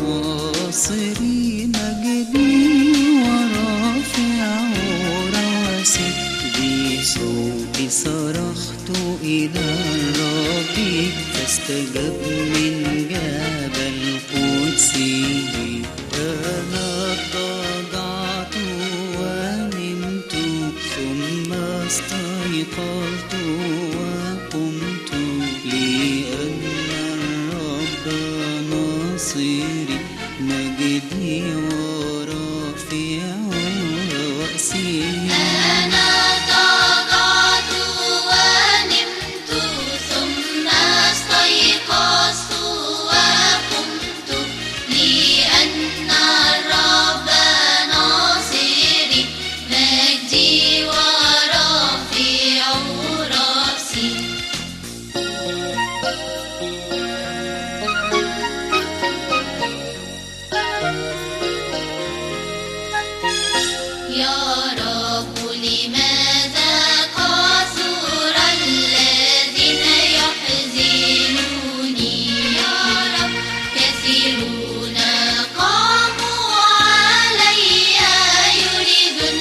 ناصري مجدي ورافع راسي، بصوتي صرخت إلى الرب فاستجاب من جبل قدسي. أنا اضطجعت ونمت ثم استيقظت وقمت، لأن الرب ناصري مجدي ورافع رأسي. أنا اضطجعت ونمت ثم استيقظت وقمت، لأن الرب ناصري مجدي ورافع رأسي. يا رب لماذا كثر الذين يحزنوني؟ يا رب كثيرون قاموا علي يريدون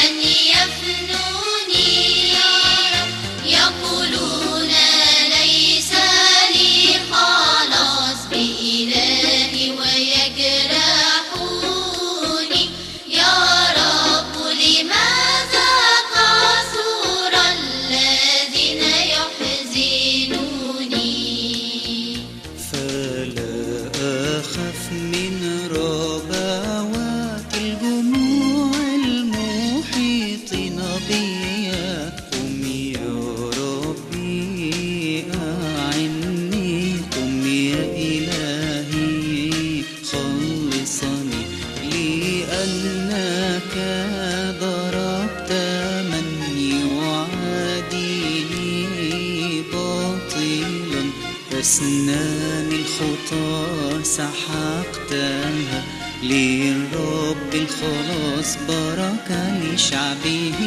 أن يفنوني. يا رب يقولون ليس لي خلاص بإلهي ويجرحوني. يا رب لماذا كثر الذين يحزنوني؟ فلا أخف من ربوات الجموع المحيطين بي. قم يا ربي أعني، قم يا إلهي خلصني، لأنك ضربت من يعاديني باطلا. أسنان الخطى سحقتها، للرب الخلاص بركة لشعبه.